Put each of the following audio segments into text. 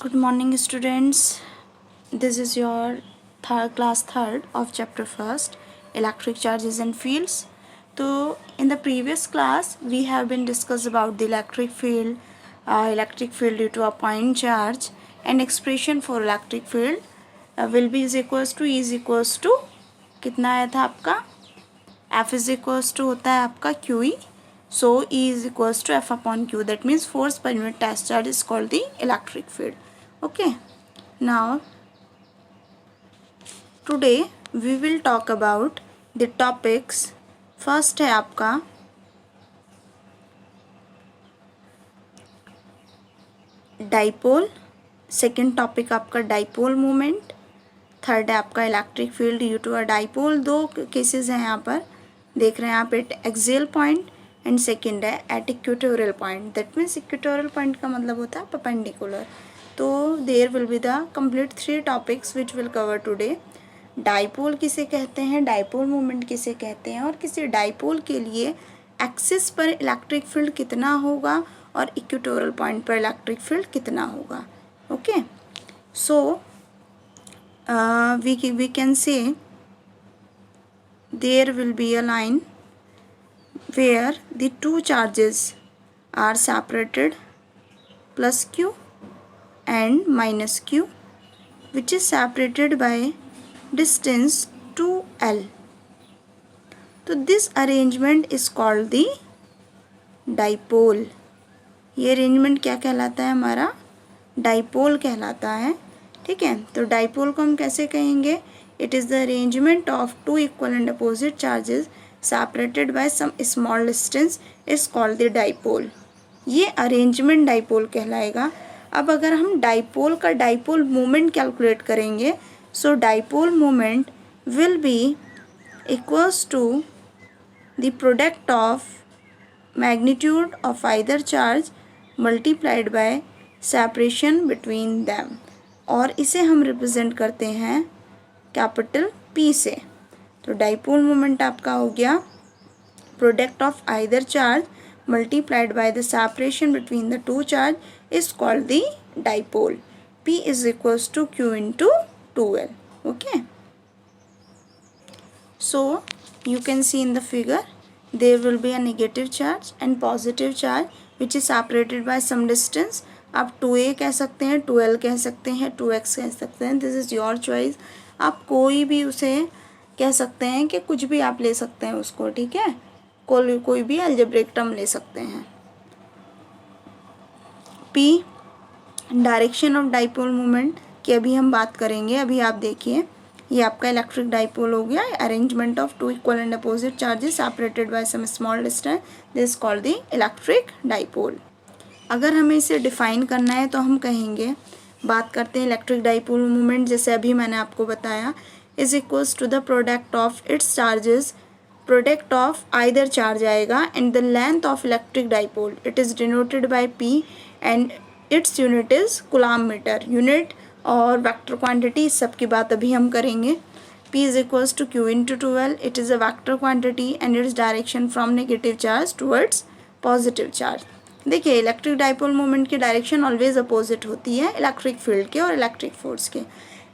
Good morning, students. This is your class third of chapter first, electric charges and fields. So, in the previous class, we have been discussed about the electric field due to a point charge, and expression for electric field will be is equals to E is equals to कितना आया था आपका F is equals to होता है आपका QE. So E is equals to F upon Q. That means force per unit test charge is called the electric field. Okay. Now today we will talk about the topics. First है आपका dipole, second topic आपका dipole moment, third है आपका electric field due to a dipole. दो cases हैं यहाँ पर देख रहे हैं आप, at axial point and second है at equatorial point. That means equatorial point का मतलब होता है परपेंडिकुलर. तो there will be the complete 3 topics which will cover today. Dipole किसे कहते हैं, डाइपोल मोमेंट किसे कहते हैं, और किसी डाइपोल के लिए एक्सिस पर इलेक्ट्रिक फील्ड कितना होगा और इक्वेटोरियल पॉइंट पर इलेक्ट्रिक फील्ड कितना होगा. Okay, so we can say there will be a line where the two charges are separated, plus Q and minus Q, which is separated by distance 2L. तो this arrangement is called the dipole. ये arrangement क्या कहलाता है, हमारा dipole कहलाता है. ठीक है, तो डाइपोल को हम कैसे कहेंगे, it is the arrangement of two equal and opposite charges separated by some small distance is called the dipole. ये अरेंजमेंट डाइपोल कहलाएगा. अब अगर हम डाइपोल का डाइपोल मोमेंट कैलकुलेट करेंगे, so dipole moment will be equals to the product of magnitude of either charge multiplied by separation between them, और इसे हम रिप्रेजेंट करते हैं कैपिटल P से. तो डाइपोल मोमेंट आपका हो गया product of either charge multiplied by the separation between the two charge is called the dipole. P is equals to Q into 2L. Okay, so you can see in the figure there will be a negative charge and positive charge which is separated by some distance. आप 2A कह सकते हैं, 2L कह सकते हैं, 2X कह सकते हैं, दिस इज़ योर चॉइस. आप कोई भी उसे कह सकते हैं कि कुछ भी आप ले सकते हैं उसको. ठीक है, कोई भी अलजेब्रिक टर्म ले सकते हैं. P direction of dipole moment की अभी हम बात करेंगे. अभी आप देखिए, ये आपका इलेक्ट्रिक डाइपोल हो गया. Arrangement of two equal and opposite charges separated by some small distance, this called the electric dipole. अगर हमें इसे डिफ़ाइन करना है तो हम कहेंगे, बात करते हैं इलेक्ट्रिक डाइपोल मोमेंट. जैसे अभी मैंने आपको बताया, is equals to the product of its charges, product of either charge आएगा and the length of electric dipole. It is denoted by P and its unit is coulomb metre. Unit और vector quantity, इस सब की बात अभी हम करेंगे. P is equals to Q into 2L. It is a vector quantity and its direction from negative charge towards positive charge. देखिए, electric dipole moment की डायरेक्शन ऑलवेज अपोजिट होती है इलेक्ट्रिक फील्ड के और इलेक्ट्रिक फोर्स के.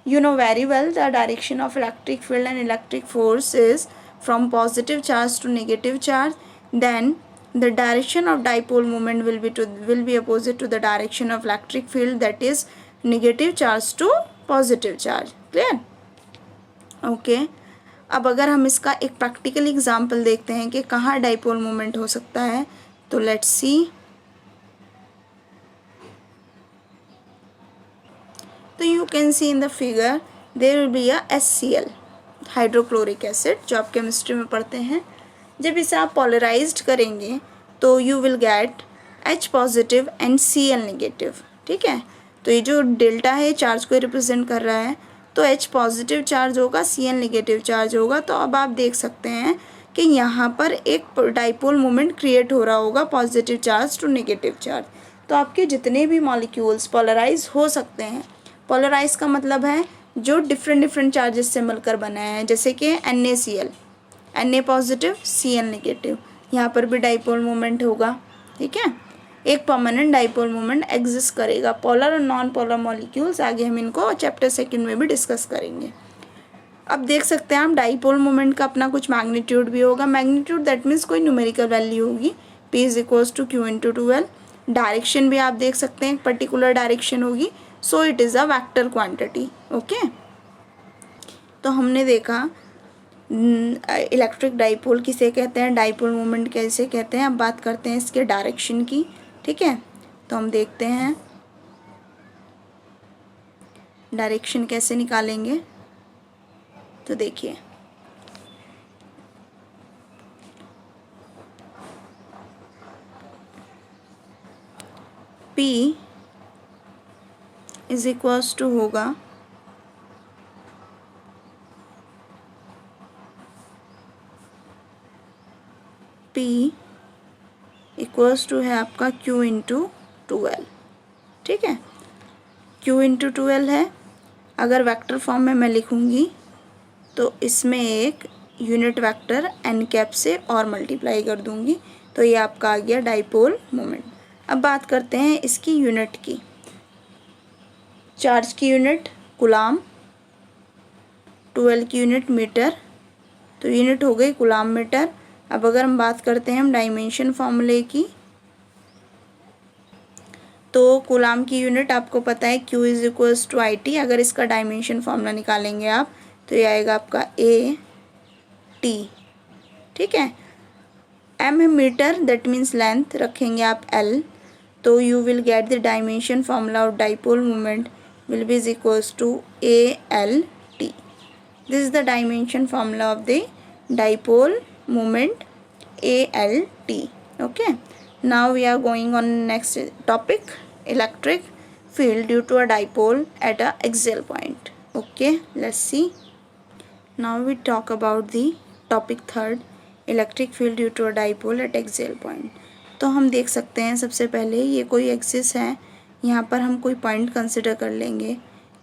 You know very well the direction of electric field and electric force is from positive charge to negative charge. Then the direction of dipole moment will be opposite to the direction of electric field, that is negative charge to positive charge. Clear? Okay, अब अगर हम इसका एक practical example देखते हैं कि कहाँ dipole moment हो सकता है, तो लेट्स सी. तो you can see in the figure there will be a HCl, hydrochloric acid, जो आप केमिस्ट्री में पढ़ते हैं. जब इसे आप पोलराइज्ड करेंगे तो you will gate H positive and Cl negative. ठीक है, तो ये जो डेल्टा है चार्ज को रिप्रेजेंट कर रहा है, तो H पॉजिटिव चार्ज होगा, Cl नेगेटिव चार्ज होगा. तो अब आप देख सकते हैं कि यहाँ पर एक डाइपोल मोमेंट क्रिएट हो रहा होगा positive charge to negative charge. तो आपके जितने भी मॉलिक्यूल्स पोलराइज हो सकते हैं, पोलराइज का मतलब है जो डिफरेंट चार्जेस से मिलकर बना है, जैसे कि NaCl, Na positive Cl negative. यहाँ पर भी डाइपोल मोमेंट होगा. ठीक है, एक परमानेंट डाइपोल मोमेंट एग्जिस्ट करेगा। पोलर और नॉन पोलर मॉलिक्यूल्स, आगे हम इनको चैप्टर 2 में भी डिस्कस करेंगे। अब देख सकते हैं हम डाइपोल मोमेंट का अपना कुछ मैग्नीट्यूड भी होगा। मैग्नीट्यूड दैट मीन्स कोई न्यूमेरिकल वैल्यू होगी। P is equals to Q into 2L। Direction भी आप देख सकते हैं पर्टिकुलर डायरेक्शन होगी, so it is a vector quantity. Okay, तो हमने देखा इलेक्ट्रिक डाइपोल किसे कहते हैं, डाइपोल मोमेंट कैसे कहते हैं। अब बात करते हैं इसके डायरेक्शन की। ठीक है, तो हम देखते हैं डायरेक्शन कैसे निकालेंगे। तो देखिए P इज इक्वल्स टू होगा P इक्वल्स टू है आपका Q इंटू 2L। ठीक है, Q इंटू 2L है। अगर वेक्टर फॉर्म में मैं लिखूँगी तो इसमें एक यूनिट वेक्टर n कैप से और मल्टीप्लाई कर दूँगी, तो ये आपका आ गया डाइपोल मोमेंट। अब बात करते हैं इसकी यूनिट की। चार्ज की यूनिट कूलाम, 2L की यूनिट मीटर, तो यूनिट हो गई कूलाम मीटर। अब अगर हम बात करते हैं हम डायमेंशन फॉर्मूले की, तो कूलाम की यूनिट आपको पता है Q is equals to IT। अगर इसका डायमेंशन फॉर्मूला निकालेंगे आप तो ये आएगा आपका AT। ठीक है, M है मीटर, दैट मीन्स लेंथ, रखेंगे आप L, तो you will get the dimension formula of dipole moment will be is equals to ALT। This is the dimension formula of the dipole moment ALT. Okay, now we are going on next topic, electric field due to a dipole at a axial point. Okay, let's see. Now we talk about the topic 3rd, electric field due to a dipole at axial point. तो हम देख सकते हैं सबसे पहले ये कोई axis है, यहाँ पर हम कोई पॉइंट कंसिडर कर लेंगे।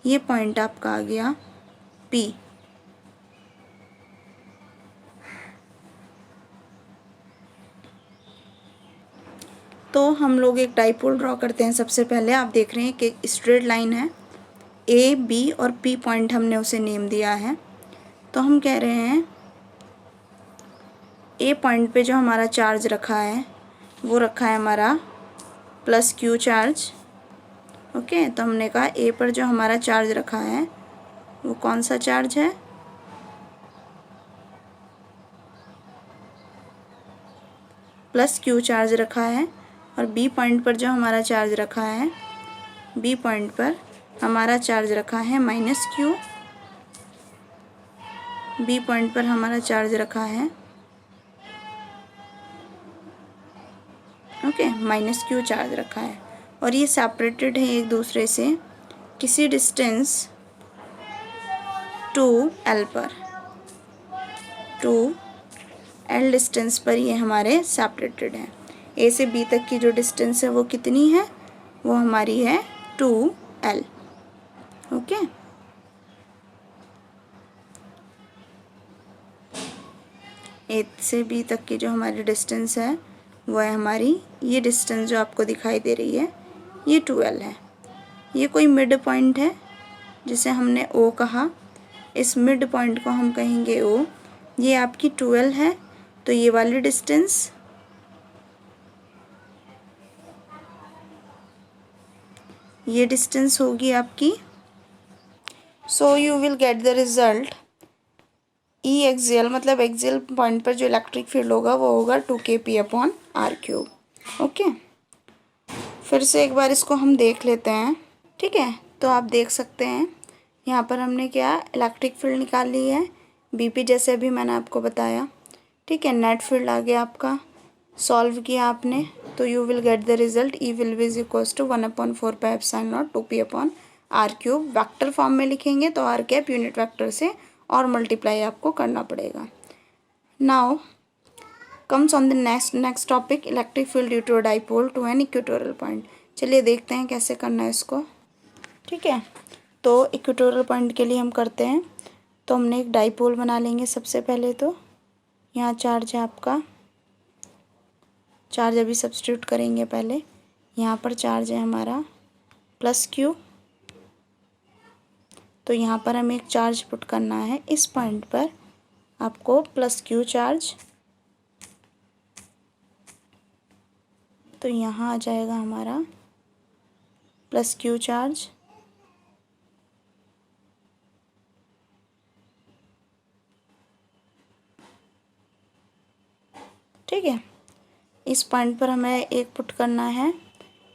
ये पॉइंट आपका आ गया P। तो हम लोग एक डाइपोल ड्रॉ करते हैं। सबसे पहले आप देख रहे हैं कि स्ट्रेट लाइन है, A, B और P पॉइंट हमने उसे नेम दिया है। तो हम कह रहे हैं A पॉइंट पे जो हमारा चार्ज रखा है वो रखा है हमारा +Q चार्ज। ओके, तो हमने कहा A पर जो हमारा चार्ज रखा है वो कौन सा चार्ज है, +Q चार्ज रखा है। और B पॉइंट पर जो हमारा चार्ज रखा है, B पॉइंट पर हमारा चार्ज रखा है -Q। B पॉइंट पर हमारा चार्ज रखा है ओके -Q चार्ज रखा है। और ये सेपरेटेड है एक दूसरे से किसी डिस्टेंस 2L पर, 2L डिस्टेंस पर ये हमारे सेपरेटेड हैं। A से B तक की जो डिस्टेंस है वो कितनी है, वो हमारी है 2L। ओके, A से B तक की जो हमारी डिस्टेंस है वो है हमारी, ये डिस्टेंस जो आपको दिखाई दे रही है ये 2L है। ये कोई मिड पॉइंट है जिसे हमने O कहा, इस मिड पॉइंट को हम कहेंगे O। ये आपकी 2L है, तो ये वाली डिस्टेंस ये डिस्टेंस होगी आपकी। So you will get the result E axial, मतलब एक्सियल पॉइंट पर जो इलेक्ट्रिक फील्ड होगा वो होगा 2kp/r³। ओके, फिर से एक बार इसको हम देख लेते हैं। ठीक है, तो आप देख सकते हैं यहाँ पर हमने क्या इलेक्ट्रिक फील्ड निकाल ली है, BP जैसे अभी मैंने आपको बताया। ठीक है, नेट फील्ड आ गया आपका, सॉल्व किया आपने, तो you will get the result E will be equals to 1/4πε0 2p/r³। Vector form में लिखेंगे तो r कैप यूनिट वेक्टर से और मल्टीप्लाई आपको करना पड़ेगा। Now comes on the next topic, electric field due to a dipole to an equatorial point. चलिए देखते हैं कैसे करना है इसको। ठीक है, तो इक्वेटोरियल पॉइंट के लिए हम करते हैं, तो हमने एक डाइपोल बना लेंगे। सबसे पहले तो यहाँ चार्ज है आपका, चार्ज अभी सब्स्टिट्यूट करेंगे पहले, यहाँ पर चार्ज है हमारा प्लस क्यू, तो यहाँ पर हमें एक चार्ज पुट करना है। इस पॉइंट पर आपको प्लस क्यू चार्ज, तो यहाँ आ जाएगा हमारा प्लस क्यू चार्ज। ठीक है, इस पॉइंट पर हमें एक पुट करना है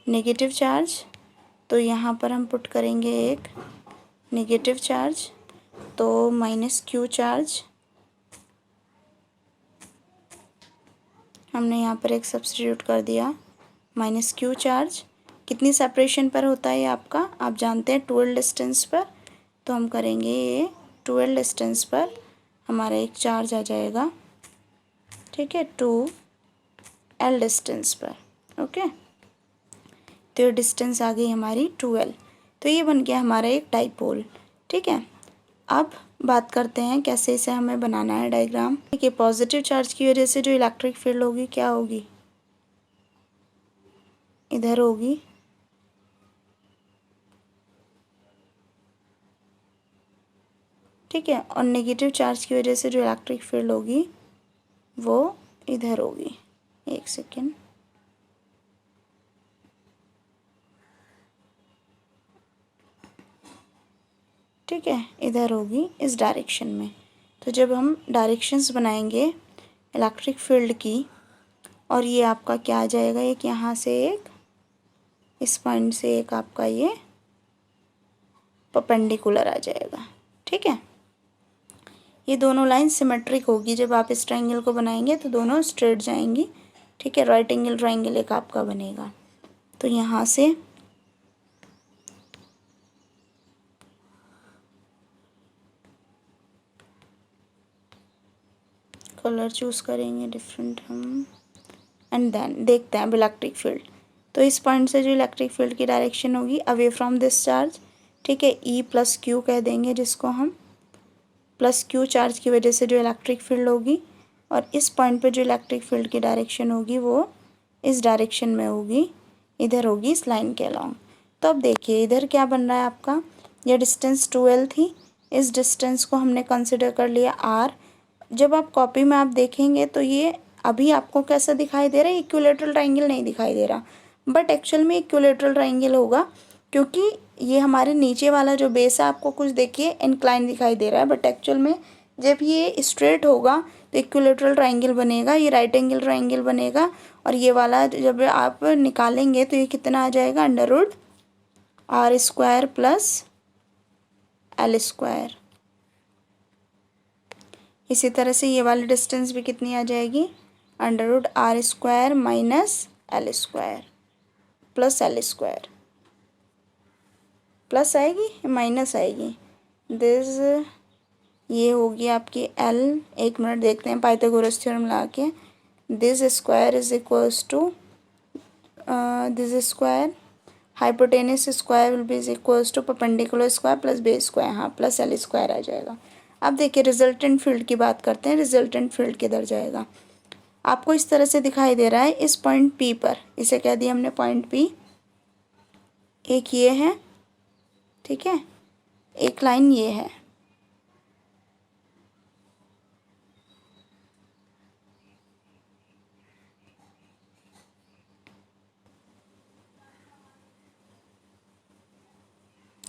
नेगेटिव चार्ज, तो यहाँ पर हम पुट करेंगे एक नेगेटिव चार्ज, तो माइनस क्यू चार्ज। हमने यहाँ पर एक सब्स्टिट्यूट कर दिया माइनस क्यू चार्ज। कितनी सेपरेशन पर होता है ये आपका, आप जानते हैं 12 डिस्टेंस पर, तो हम करेंगे ये 12 डिस्टेंस पर हमारा एक चार्ज आ जाएगा। ठीक है, 2L डिस्टेंस पर। ओके, तो ये डिस्टेंस आ गई हमारी 2L, तो ये बन गया हमारा एक डाइपोल। ठीक है, अब बात करते हैं कैसे इसे हमें बनाना है डायग्राम। ठीक है, पॉजिटिव चार्ज की वजह से जो इलेक्ट्रिक फील्ड होगी क्या होगी, इधर होगी। ठीक है, और नेगेटिव चार्ज की वजह से जो इलेक्ट्रिक फील्ड होगी वो इधर होगी। एक सेकेंड, ठीक है, इधर होगी इस डायरेक्शन में। तो जब हम डायरेक्शंस बनाएंगे इलेक्ट्रिक फील्ड की, और ये आपका क्या आ जाएगा, एक यहाँ से एक, इस पॉइंट से एक आपका ये परपेंडिकुलर आ जाएगा। ठीक है, ये दोनों लाइन सिमेट्रिक होगी। जब आप इस ट्रायंगल को बनाएंगे तो दोनों स्ट्रेट जाएंगी। ठीक है, राइट एंगल ट्रायंगल एक आपका बनेगा। तो यहाँ से कलर चूज़ करेंगे डिफरेंट हम, एंड देन देखते हैं अब इलेक्ट्रिक फील्ड। तो इस पॉइंट से जो इलेक्ट्रिक फील्ड की डायरेक्शन होगी अवे फ्रॉम दिस चार्ज। ठीक है, ई प्लस क्यू कह देंगे जिसको हम, प्लस क्यू चार्ज की वजह से जो इलेक्ट्रिक फील्ड होगी, और इस पॉइंट पे जो इलेक्ट्रिक फील्ड की डायरेक्शन होगी वो इस डायरेक्शन में होगी, इधर होगी इस लाइन के अलॉन्ग। तो अब देखिए इधर क्या बन रहा है आपका, यह डिस्टेंस 2L थी, इस डिस्टेंस को हमने कंसिडर कर लिया R। जब आप कॉपी में आप देखेंगे तो ये अभी आपको कैसा दिखाई दे रहा है, इक्विलेटरल ट्रायंगल नहीं दिखाई दे रहा, बट एक्चुअल में इक्विलेटरल ट्रायंगल होगा, क्योंकि ये हमारे नीचे वाला जो बेस है आपको कुछ देखिए इंक्लाइन दिखाई दे रहा है, बट एक्चुअल में जब ये स्ट्रेट होगा तो इक्विलेटरल ट्रायंगल बनेगा, ये राइट एंगल ट्रायंगल बनेगा। और ये वाला जब आप निकालेंगे तो ये कितना आ जाएगा, √R² प्लस L²। इसी तरह से ये वाली डिस्टेंस भी कितनी आ जाएगी, √R² minus L² plus L², plus आएगी माइनस आएगी, दिस ये होगी आपकी L। एक मिनट देखते हैं पाइथागोरस थ्योरम लगा के, this square is equals to this square, hypotenuse square will be is equals to perpendicular square plus base square, हाँ प्लस L² आ जाएगा। अब देखिए रिजल्टेंट फील्ड की बात करते हैं, रिजल्टेंट फील्ड किधर जाएगा, आपको इस तरह से दिखाई दे रहा है इस पॉइंट P पर, इसे कह दिया हमने पॉइंट P, एक ये है, ठीक है, एक लाइन ये है।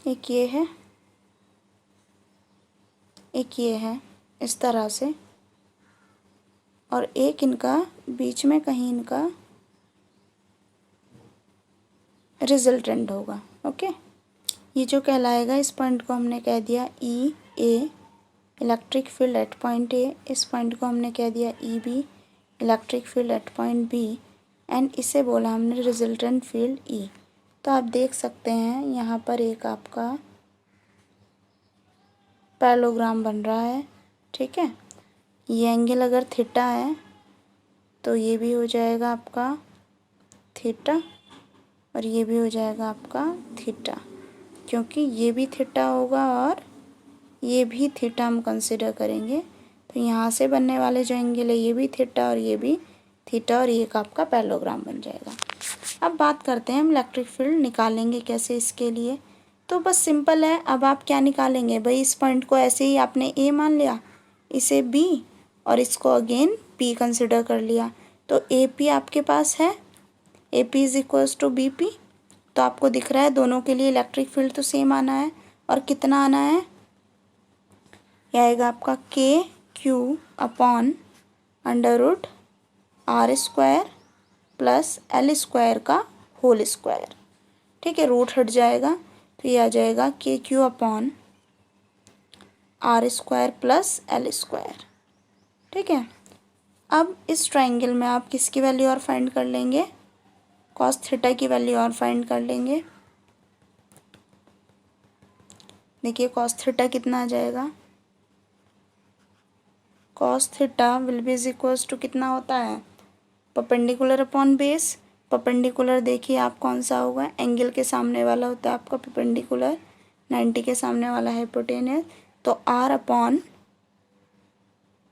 एक ये है, एक ये है इस तरह से, और एक इनका बीच में कहीं इनका रिजल्टेंट होगा। ओके, ये जो कहलाएगा इस पॉइंट को हमने कह दिया E A, electric field at point A, इस पॉइंट को हमने कह दिया E B, electric field at point B, and इसे बोला हमने रिजल्टेंट फील्ड ई। तो आप देख सकते हैं यहाँ पर एक आपका पैरेललोग्राम बन रहा है। ठीक है, ये एंगल अगर थीटा है तो ये भी हो जाएगा आपका थीटा, और ये भी हो जाएगा आपका थीटा, क्योंकि ये भी थीटा होगा और ये भी थीटा हम कंसिडर करेंगे। तो यहाँ से बनने वाले जो एंगल है ये भी थीटा और ये भी थीटा, और ये एक आपका पैरेललोग्राम बन जाएगा। अब बात करते हैं हम इलेक्ट्रिक फील्ड निकालेंगे कैसे इसके लिए। तो बस सिंपल है, अब आप क्या निकालेंगे भाई, इस पॉइंट को ऐसे ही आपने ए मान लिया, इसे बी और इसको अगेन पी कंसिडर कर लिया। तो ए पी आपके पास है, A P is equals to B P. तो आपको दिख रहा है दोनों के लिए इलेक्ट्रिक फील्ड तो सेम आना है, और कितना आना है, यह आएगा आपका K Q upon under root R square plus L square का होल स्क्वायर। ठीक है, रूट हट जाएगा तो ये आ जाएगा K Q upon R square plus L square. ठीक है, अब इस ट्राइंगल में आप किसकी वैल्यू और फाइंड कर लेंगे, कॉस थीटा की वैल्यू और फाइंड कर लेंगे। देखिए कॉस थीटा कितना आ जाएगा, cos theta will be is equals to कितना होता है, परपेंडिकुलर अपॉन बेस। परपेंडिकुलर देखिए आप कौन सा होगा, एंगल के सामने वाला होता है आपका परपेंडिकुलर, 90 के सामने वाला हाइपोटेनस। तो R upon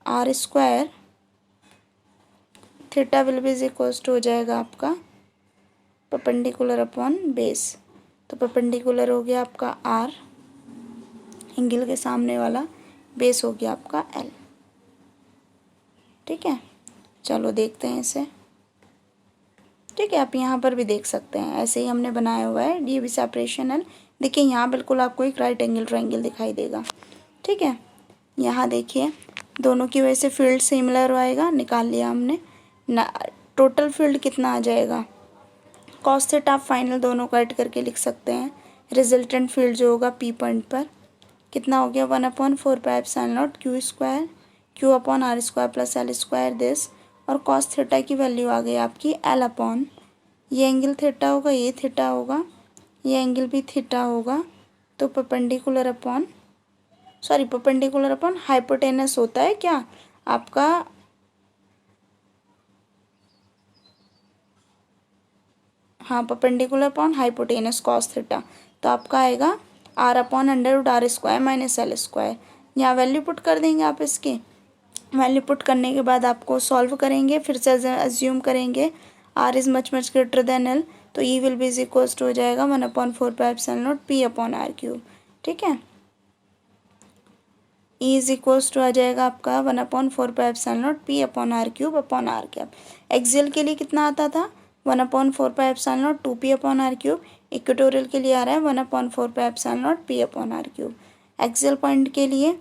R square, theta will be is equals to हो जाएगा आपका परपेंडिकुलर अपॉन बेस। तो परपेंडिकुलर हो गया आपका आर, एंगल के सामने वाला, बेस हो गया आपका एल। ठीक है, चलो देखते हैं इसे। ठीक है, आप यहाँ पर भी देख सकते हैं, ऐसे ही हमने बनाया हुआ है, ये भी सेपरेशन है। देखिए यहाँ बिल्कुल आपको एक राइट एंगल ट्रायंगल दिखाई देगा। ठीक है, यहाँ देखिए दोनों की वजह से फील्ड सिमिलर आएगा, निकाल लिया हमने ना। टोटल फील्ड कितना आ जाएगा, कॉस थीटा आप फाइनल दोनों को ऐड करके लिख सकते हैं। रिजल्टेंट फील्ड जो होगा पी पॉइंट पर कितना हो गया, 1/4πε0 Q square, Q upon R square plus L square this, और कॉस थीटा की वैल्यू आ गई आपकी एल अपॉन, ये एंगल थीटा होगा, ये थीटा होगा, ये एंगल भी थीटा होगा। तो परपेंडिकुलर अपॉन हाइपोटेनस होता है क्या आपका, हाँ perpendicular upon hypotenuse cos theta. तो आपका आएगा R upon under root R square minus L square. यहाँ वैल्यू पुट कर देंगे आप, इसकी वैल्यू पुट करने के बाद आपको सॉल्व करेंगे, फिर से अज्यूम करेंगे R is much much greater than L. तो E will be is equals to हो जाएगा 1/4πε0 पी अपॉन आर क्यूब। ठीक है, ई इज इक्वल्स टू आ जाएगा आपका 1/4πε0 P upon R cube upon R cap. Axial के लिए कितना आता था, 1/4πε0 2p upon R cube. Equatorial के लिए आ रहा है 1/4πε0 p upon R cube. Axial point के लिए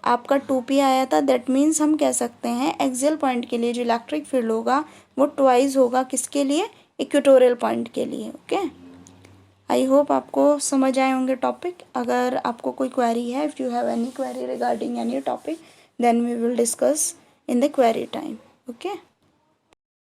आपका 2p आया था, दैट मीन्स हम कह सकते हैं एक्सियल पॉइंट के लिए जो इलेक्ट्रिक फील्ड होगा वो ट्वाइस होगा, किसके लिए, इक्वेटोरियल पॉइंट के लिए। ओके, आई होप आपको समझ आए होंगे टॉपिक। अगर आपको कोई क्वेरी है, if you have any query regarding any topic, then we will discuss in the query time. Okay.